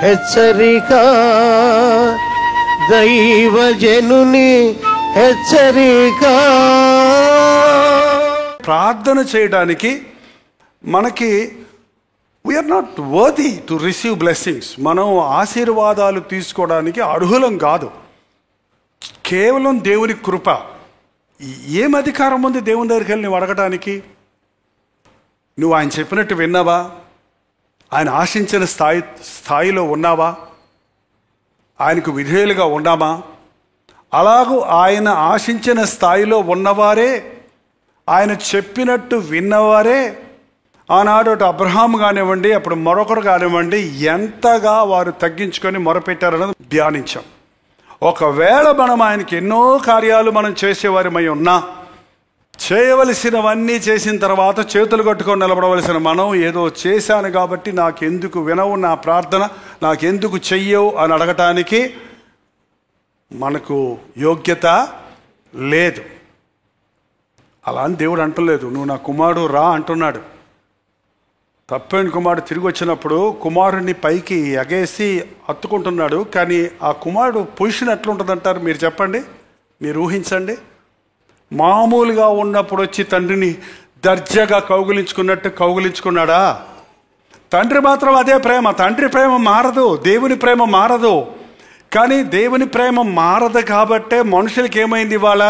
హెచ్చరిక, దైవజనుని హెచ్చరిక. ప్రార్థన చేయడానికి మనకి we are not worthy to receive blessings. మనం ఆశీర్వాదాలు తీసుకోవడానికి అర్హులం కాదు. కేవలం దేవుని కృప. ఏం అధికారం ఉంది దేవుని దగ్గరికి వెళ్ళి నువ్వు అడగటానికి? నువ్వు ఆయన చెప్పినట్టు విన్నావా? ఆయన ఆశించిన స్థాయిలో ఉన్నావా? ఆయనకు విధేయులుగా ఉన్నామా? అలాగూ ఆయన ఆశించిన స్థాయిలో ఉన్నవారే, ఆయన చెప్పినట్టు విన్నవారే ఆనాడు అటు అబ్రహాం కానివ్వండి, అప్పుడు మరొకరు కానివ్వండి, ఎంతగా వారు తగ్గించుకొని మొరపెట్టారన్నది ధ్యానించాం. ఒకవేళ మనం ఆయనకి ఎన్నో కార్యాలు మనం చేసేవారిమై ఉన్నా, చేయవలసినవన్నీ చేసిన తర్వాత చేతులు కట్టుకొని నిలబడవలసిన మనం ఏదో చేశాను కాబట్టి నాకెందుకు వినవు నా ప్రార్థన, నాకెందుకు చెయ్యవు అని అడగటానికి మనకు యోగ్యత లేదు. అలా అని దేవుడు అంటలేదు. నువ్వు నా కుమారుడు రా అంటున్నాడు. తప్పైన కుమారుడు తిరిగి వచ్చినప్పుడు కుమారుడిని పైకి ఎగేసి హత్తుకుంటున్నాడు. కానీ ఆ కుమారుడు పొజిషన్ ఎట్లుంటుందంటారు మీరు చెప్పండి, మీరు ఊహించండి. మామూలుగా ఉన్నప్పుడు వచ్చి తండ్రిని దర్జాగా కౌగిలించుకున్నట్టు కౌగిలించుకున్నాడా? తండ్రి మాత్రం అదే ప్రేమ. తండ్రి ప్రేమ మారదు, దేవుని ప్రేమ మారదు. కానీ దేవుని ప్రేమ మారదు కాబట్టే మనుషులకి ఏమైంది? ఇవాళ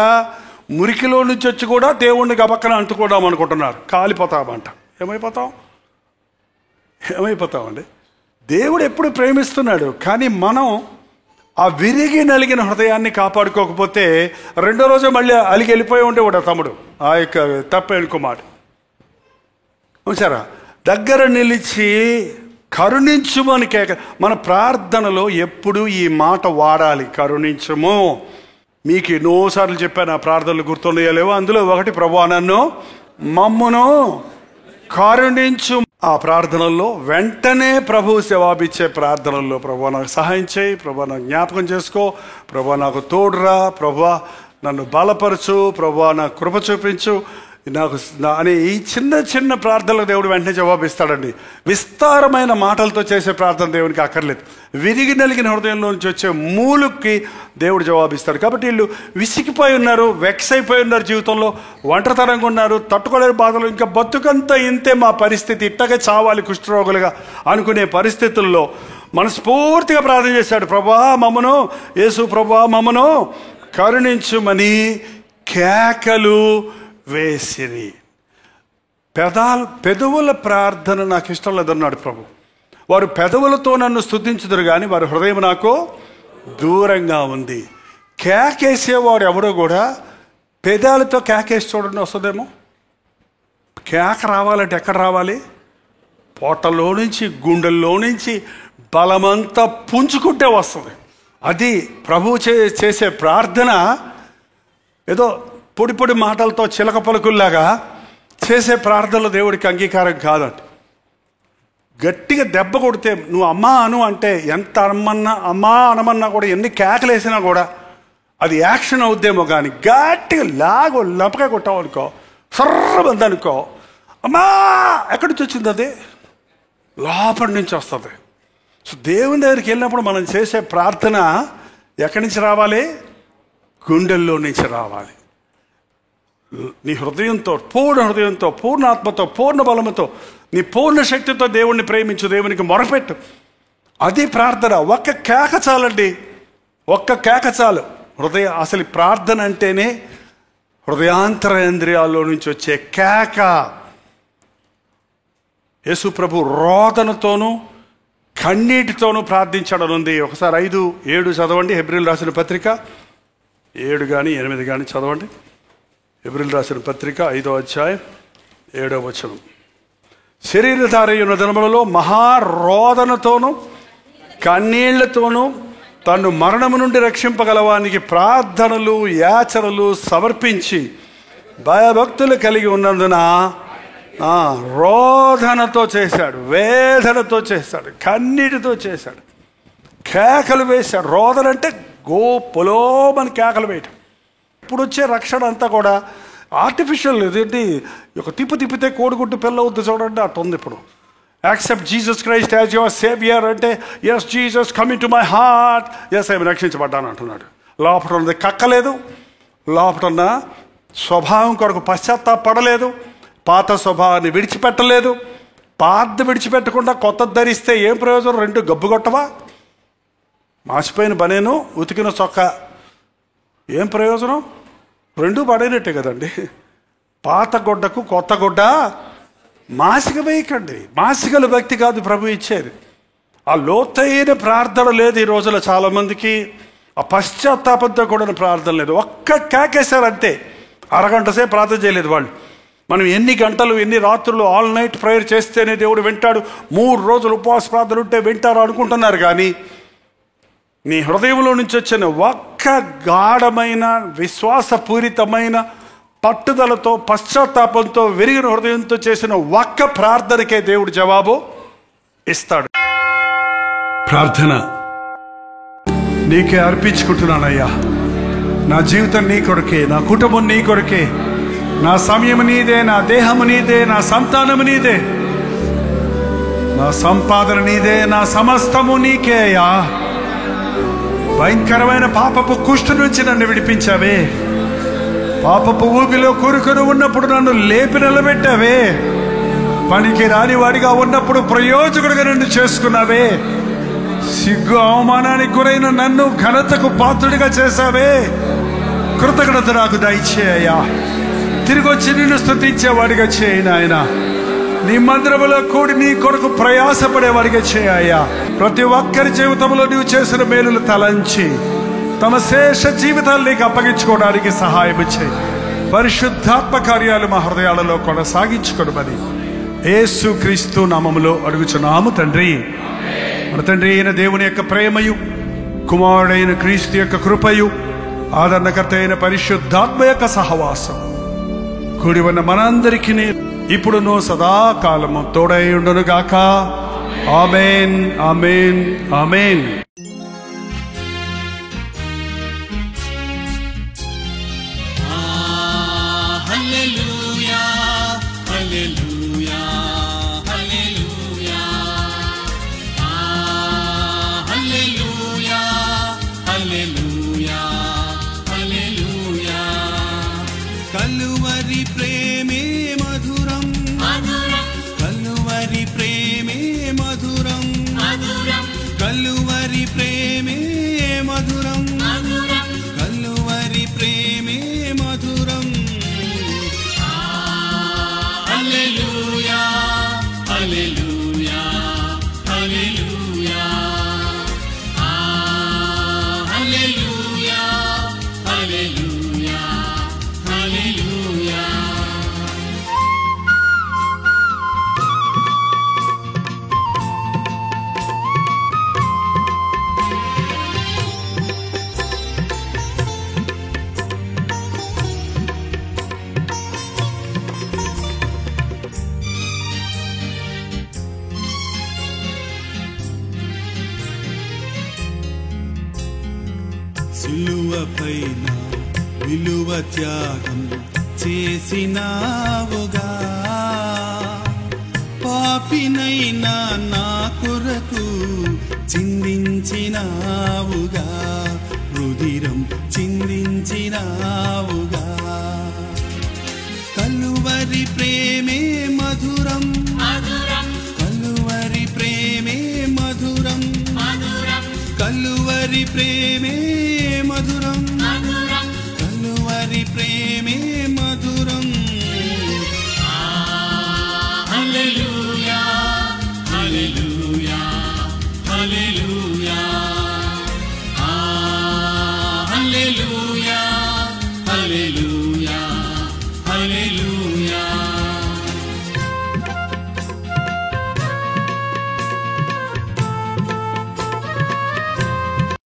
మురికిలో నుంచి వచ్చి కూడా దేవుణ్ణి గబక్కన అంటుకోవడం అనుకుంటున్నారు. కాలిపోతామంట. ఏమైపోతామండి? దేవుడు ఎప్పుడు ప్రేమిస్తున్నాడు. కానీ మనం ఆ విరిగి నలిగిన హృదయాన్ని కాపాడుకోకపోతే రెండో రోజు మళ్ళీ అలిగి వెళ్ళిపోయి ఉండేవాడు తమ్ముడు, ఆ యొక్క తప్పైన కుమారుడు. చూసారా? దగ్గర నిలిచి కరుణించుమని కేక. మన ప్రార్థనలో ఎప్పుడు ఈ మాట వాడాలి, కరుణించుము. మీకు ఎన్నోసార్లు చెప్పాను ఆ ప్రార్థనలు గుర్తుండలేవో. అందులో ఒకటి, ప్రభువా నన్ను మమ్మును కరుణించు. ఆ ప్రార్థనల్లో వెంటనే ప్రభువు జవాబిచ్చే ప్రార్థనల్లో, ప్రభువా నాకు సహాయం చేయి, ప్రభువా నాకు జ్ఞాపకం చేసుకో, ప్రభువా నాకు తోడురా, ప్రభువా నన్ను బలపరచు, ప్రభువా నాకు కృప చూపించు నాకు అని ఈ చిన్న చిన్న ప్రార్థనలకు దేవుడు వెంటనే జవాబిస్తాడండి. విస్తారమైన మాటలతో చేసే ప్రార్థన దేవునికి అక్కర్లేదు. విరిగి నలిగిన హృదయంలో నుంచి వచ్చే మూలుకి దేవుడు జవాబిస్తాడు. కాబట్టి వీళ్ళు విసిగిపోయి ఉన్నారు, వెక్స్ అయిపోయి ఉన్నారు, జీవితంలో ఒంటరితనంగా ఉన్నారు, తట్టుకోలేని బాధలు, ఇంకా బతుకంతా ఇంతే మా పరిస్థితి, ఇట్టగా చావాలి కుష్ఠరోగులుగా అనుకునే పరిస్థితుల్లో మనస్ఫూర్తిగా ప్రార్థన చేశాడు. ప్రభువా మమ్మను, యేసు ప్రభువా మమ్మను కరుణించుమని కేకలు వేసిరి. పెదవుల ప్రార్థన నాకు ఇష్టం లేదన్నాడు ప్రభు. వారు పెదవులతో నన్ను స్తుతించుదురు కానీ వారి హృదయం నాకు దూరంగా ఉంది. కేకేసేవాడు ఎవడో కూడా పెదాలతో కేకేసి చూడండి, వస్తుందేమో. కేక రావాలంటే ఎక్కడ రావాలి? పొట్టలో నుంచి, గుండెల్లో నుంచి బలమంతా పుంజుకుంటే వస్తుంది. అది ప్రభువు చేసే ప్రార్థన. ఏదో పొడి పొడి మాటలతో చిలక పలుకుల్లాగా చేసే ప్రార్థనలు దేవుడికి అంగీకారం కాదంట. గట్టిగా దెబ్బ కొడితే నువ్వు అమ్మా అను అంటే ఎంత అమ్మా అనమన్నా కూడా, ఎన్ని కేకలేసినా కూడా అది యాక్షన్ అవుద్దేమో. కానీ గట్టిగా లంపకాయ కొట్టావు అనుకో, సర్రబంది అనుకో, అమ్మా ఎక్కడి నుంచి వచ్చింది? అది లోపలి నుంచి వస్తుంది. సో దేవుని దగ్గరికి వెళ్ళినప్పుడు మనం చేసే ప్రార్థన ఎక్కడి నుంచి రావాలి? గుండెల్లో నుంచి రావాలి. నీ హృదయంతో, పూర్ణ హృదయంతో, పూర్ణ ఆత్మతో, పూర్ణ బలముతో, నీ పూర్ణ శక్తితో దేవుణ్ణి ప్రేమించు, దేవునికి మొరపెట్టు. అది ప్రార్థన. ఒక్క కేక చాలండి, ఒక్క కేక చాలు. అసలు ప్రార్థన అంటేనే హృదయాంతరేంద్రియాల్లో నుంచి వచ్చే కేక. యేసు ప్రభు రోదనతోనూ కన్నీటితోనూ ప్రార్థించడనుంది. ఒకసారి 5:7 చదవండి. హెబ్రీయులు రాసిన పత్రిక 7 కానీ 8 కానీ చదవండి. హెబ్రీయులు రాసిన పత్రిక 5వ అధ్యాయం 7వ వచనం. శరీరధారయున్న దినములలో మహారోదనతోనూ కన్నీళ్లతోనూ తను మరణము నుండి రక్షింపగలవానికి ప్రార్థనలు యాచనలు సమర్పించి భయభక్తులు కలిగి ఉన్నందున రోదనతో చేశాడు, వేదనతో చేశాడు, కన్నీటితో చేశాడు, కేకలు వేశాడు. రోదన అంటే పొలోమని కేకలు వేయటం. ఇప్పుడు వచ్చే రక్షణ అంతా కూడా ఆర్టిఫిషియల్. ఇదేంటి, ఒక తిప్పితే కోడిగుడ్డు పిల్ల అవుద్ది చూడండి, అట్టు ఉంది ఇప్పుడు. Accept Jesus Christ as your saviour అంటే, yes Jesus coming to my heart, yes ఆయన రక్షించబడ్డాను అంటున్నాడు. లోపల ఉన్నది కక్కలేదు, లోపల ఉన్న స్వభావం కొరకు పశ్చాత్తాపడలేదు, పాత స్వభావాన్ని విడిచిపెట్టలేదు. పాత విడిచిపెట్టకుండా కొత్త ధరిస్తే ఏం ప్రయోజనం? రెండు గబ్బు కొట్టవా? మాసిపోయిన బనేను ఉతికిన చొక్కా ఏం ప్రయోజనం? రెండు పడైనట్టే కదండి. పాత గుడ్డకు కొత్త గుడ్డ మాసిక వేయకండి. మాసికల భక్తి కాదు ప్రభు ఇచ్చేది. ఆ లోతైన ప్రార్థన లేదు ఈ రోజుల్లో చాలామందికి. ఆ పశ్చాత్తాపంతో కూడిన ప్రార్థన లేదు. ఒక్క కేకేశారు అంతే, అరగంట సేపు ప్రార్థన చేయలేదు వాళ్ళు. మనం ఎన్ని గంటలు ఎన్ని రాత్రులు ఆల్ నైట్ ప్రేయర్ చేస్తేనే దేవుడు వింటాడు, 3 రోజులు ఉపవాస ప్రార్థన ఉంటే వింటారు అనుకుంటున్నారు. కానీ నీ హృదయంలో నుంచి వచ్చిన ఒక్క గాఢమైన విశ్వాసపూరితమైన పట్టుదలతో పశ్చాత్తాపంతో విరిగిన హృదయంతో చేసిన ఒక్క ప్రార్థనకే దేవుడు జవాబు ఇస్తాడు. ప్రార్థన నీకే అర్పించుకుంటున్నానయ్యా. నా జీవితం నీ కొరకే, నా కుటుంబం నీ కొరకే, నా సమయం నీదే, నా దేహము నీదే, నా సంతానము నీదే, నా సంపాదన నీదే, నా సమస్తము నీకే అయ్యా. భయంకరమైన పాపపు కుష్టు నుంచి నన్ను విడిపించావే. పాపపు ఊబిలో కూరుకొని ఉన్నప్పుడు నన్ను లేపి నిలబెట్టావే. పనికి రాని వాడిగా ఉన్నప్పుడు ప్రయోజకుడిగా నన్ను చేసుకున్నావే. సిగ్గు అవమానానికి గురైన నన్ను ఘనతకు పాత్రుడిగా చేశావే. కృతజ్ఞత నాకు దయచేయ్యా. తిరిగి వచ్చి నిన్ను స్తుతించేవాడిగా చేయి నాయన. నీ మందిరములో కూడి నీ కొరకు ప్రయాసపడేవాడిగా చేయ్యా. ప్రతి ఒక్కరి జీవితంలో నీవు చేసిన మేలులు తలంచి తమ శేష జీవితాలు నీకు అప్పగించుకోవడానికి సహాయం చేయి. పరిశుద్ధాత్మ కార్యాలు మా హృదయాలలో కొనసాగించుకోవడమని యేసు క్రీస్తు నామములో అడుగుచున్నాము తండ్రి. మన తండ్రి అయిన దేవుని యొక్క ప్రేమయు, కుమారుడైన క్రీస్తు యొక్క కృపయు, ఆదరణకర్త అయిన పరిశుద్ధాత్మ యొక్క సహవాసం కూడి ఉన్న మనందరికీ ఇప్పుడును సదాకాలము తోడై ఉండును గాక. ఆమేన్, ఆమేన్, ఆమేన్. కలువరి ప్రేమే మధురం, కలువరి ప్రేమే మధురం, కలువరి ప్రేమే మధురం, కలువరి ప్రేమే మధురం. హల్లెలూయా, హల్లెలూయా, హల్లెలూయా, హల్లెలూయా, హల్లెలూయా, హల్లెలూయా. సిలువపైన విలువ త్యాగం చేసినావుగా, పాపినైనా నా కొరకు చిందించినావుగా, రుధిరం చిందించినావుగా. కలువరి ప్రేమే మధురం, కలువరి ప్రేమే మధురం, కలువరి ప్రేమే మధురం, కలువరి ప్రేమే మధురం. హల్లెలూయా, హల్లెలూయా, హల్లెలూయా, హల్లెలూయా, హల్లెలూయా, హల్లెలూయా.